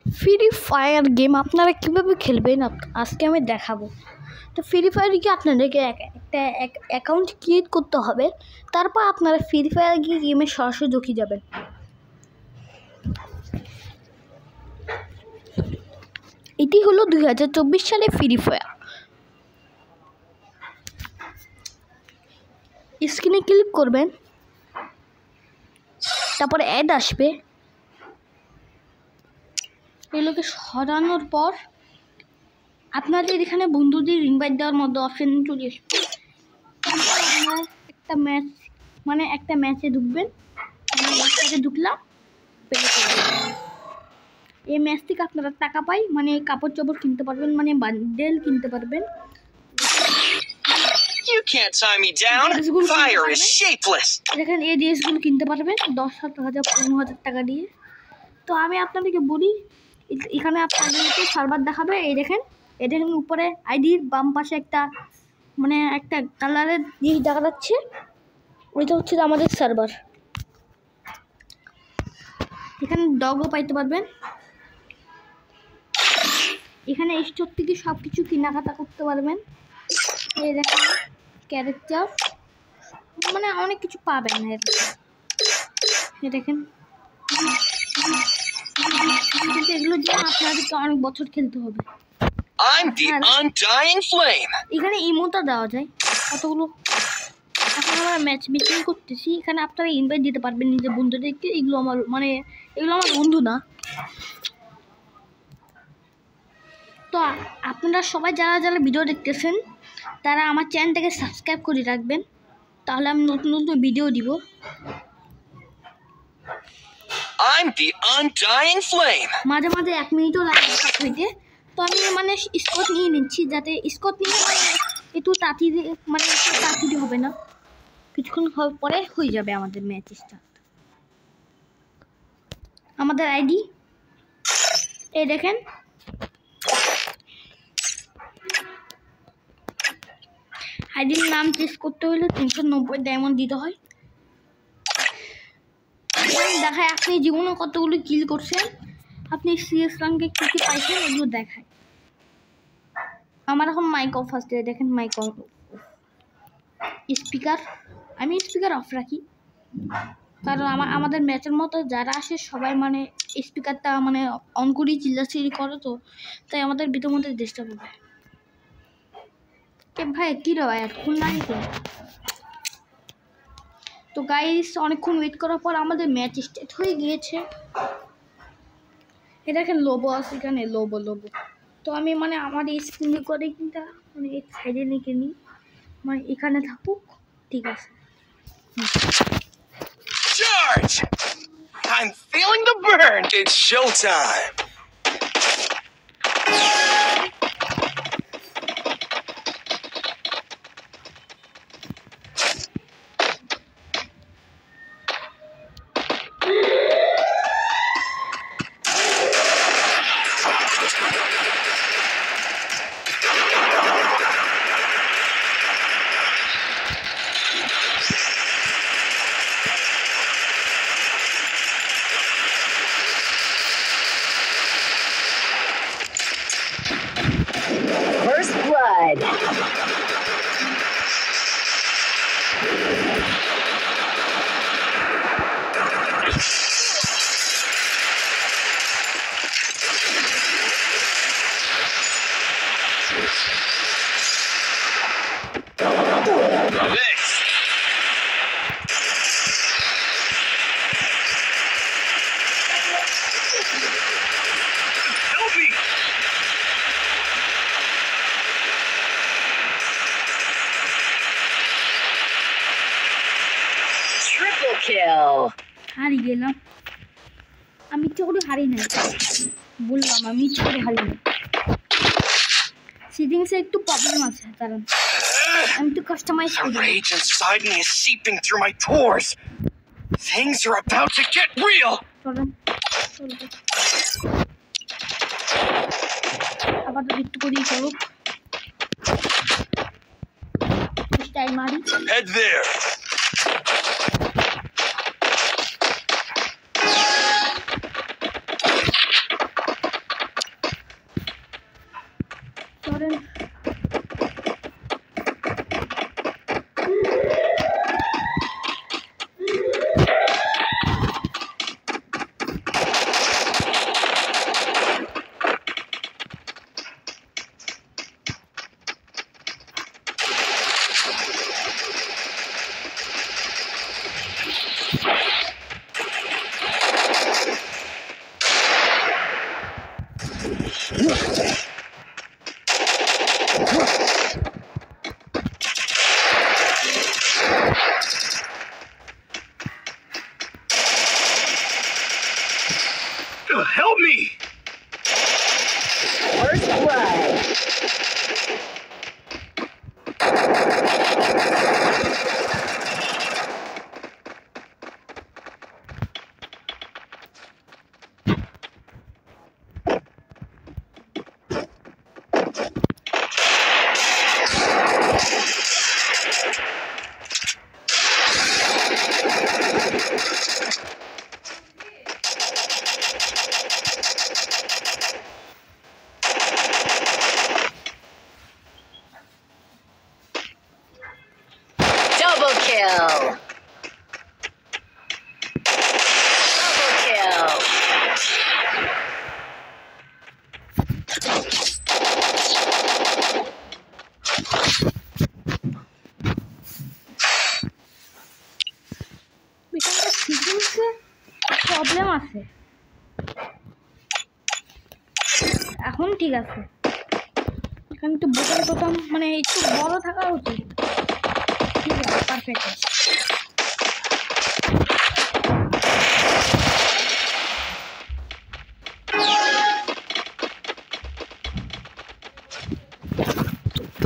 Free fire game আপনারা কীভাবে খেলবেন আজকে আমি দেখাবো। তো ফ্রি ফায়ারে কি আপনাদেরকে একটা অ্যাকাউন্ট ক্রিয়েট করতে হবে, তারপর আপনারা ফ্রি ফায়ার গিয়ে গেমে সরাসরি ঢুকে যাবেন। এটি হলো 2024 সালে ফ্রি ফায়ার। স্ক্রিনে ক্লিক করবেন, তারপরে অ্যাড আসবে। এগুলোকে সরানোর পর আপনাদের এখানে বন্ধুদের ইনভাইট দেওয়ার মধ্যে অপশন চলে আসবে। একটা ম্যাচে ঢুকবেন, ঢুকলাম। এই ম্যাচ থেকে আপনারা টাকা পাই, মানে কাপড় চোপড় কিনতে পারবেন, মানে বান্ডেল কিনতে পারবেন। দেখেন এই ড্রেসগুলো কিনতে পারবেন 10,000, 15,000 টাকা দিয়ে। তো আমি আপনাদেরকে বলি, এখানে আপনাদেরকে সার্ভার দেখাবে। এই দেখেন উপরে আইডির বাম পাশে একটা কালারের জিনিস দেখা যাচ্ছে, ওইটা হচ্ছে আমাদের সার্ভার। এখানে ডগও পাইতে পারবেন। এখানে স্টোর থেকে সব কিছু কেনাকাটা করতে পারবেন। এই দেখেন ক্যারেক্টার, মানে অনেক কিছু পাবেন। এই দেখেন, কিন্তু এগুলোর জন্য আপনাদেরকে অনেক বছর খেলতে হবে। এখানে ইমোটা দেওয়া যায় কতগুলো। এখন আমরা ম্যাচ মেকিং করতেছি, এখানে আপনারা ইনভাইট দিতে পারবেন নিজের বন্ধুদেরকে। এগুলো আমার বন্ধু না। তো আপনারা সবাই যারা ভিডিও দেখতেছেন তারা আমার চ্যানেলটাকে সাবস্ক্রাইব করে রাখবেন, তাহলে আমি নতুন নতুন ভিডিও দিব। মাঝে মাঝে 1 মিনিটও লাগে কাট হইতে। তো আমি স্কট নিয়ে নিচ্ছি, যাতে স্কট নিয়ে একটু তাড়াতাড়ি হবে না, কিছুক্ষণ পরে হয়ে যাবে আমাদের ম্যাচ স্টার্ট। আমাদের আইডি এই দেখেন, আইডির নাম চেঞ্জ করতে হলে 390 ডায়মন্ড দিতে হয়। দেখায় আপনি জীবনে কতগুলো কিল করছেন, আপনি সিএস র্যাঙ্কে কী কী পাইছেন, এগুলো দেখায়। আমার এখন মাইক অফ আসছে, দেখেন মাইক অফ। স্পিকার আমি স্পিকার অফ রাখি, কারণ আমাদের ম্যাচের মতো যারা আসে সবাই স্পিকারটা অন করি চিল্লাচিল্লি করে, তো তাই আমাদের ভিতর মধ্যে ডিস্টার্ব হবে। ভাই কী রে ভাই এখন নাই তো। তো গাইস অনেকক্ষণ ওয়েট করার পর আমাদের ম্যাচ স্টার্ট হয়ে গিয়েছে। এটা দেখেন লোবো আছে, এখানে লোবো। তো আমি আমার এই স্ক্রিনে করে কিন্তু এই সাইডে নিয়ে নিই, এখানে থাকুক, ঠিক আছে। Charge! I'm feeling the burn. It's showtime. First blood. Triple kill. হারিয়ে গেলাম, আমি ইচ্ছে করে হারিয়ে নাই, বললাম আমি ইচ্ছে করে হারিয়ে নাই। সেটিংসে একটু প্রবলেম আছে, কারণ আমি তো কাস্টমাইজ করি। The rage inside me is seeping through my pores. Things are about to get real. আবার একটু করেই করুক, স্টাইল মারি। Head there. Help me! First blood. Double kill. Double kill. এখানকার সিটিংসে প্রবলেম আছে। এখন ঠিক আছে, এখানে একটু বোতাম টোতাম মানে একটু বড় থাকা উচিত। ঠিক আছে, পারফেক্ট।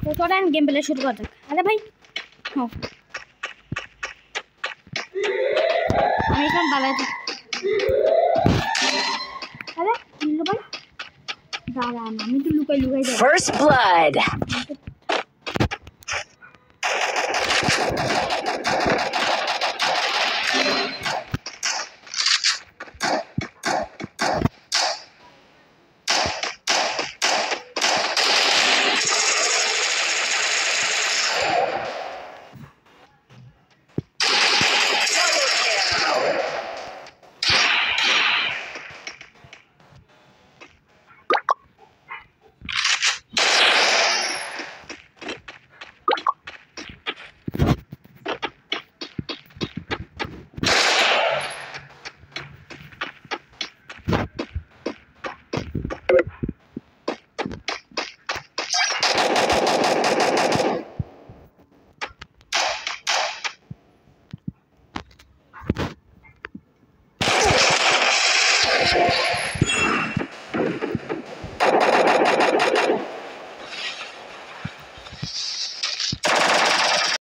তো চলেন গেম প্লে শুরু করা যাক। আরে ভাই হ্যাঁ, আমি এখানে দাঁড়াই থাকি। আরে নিল ভাই দাঁড়ান, আমি তো লুকাই লুকাই যাই। First blood. আমি তো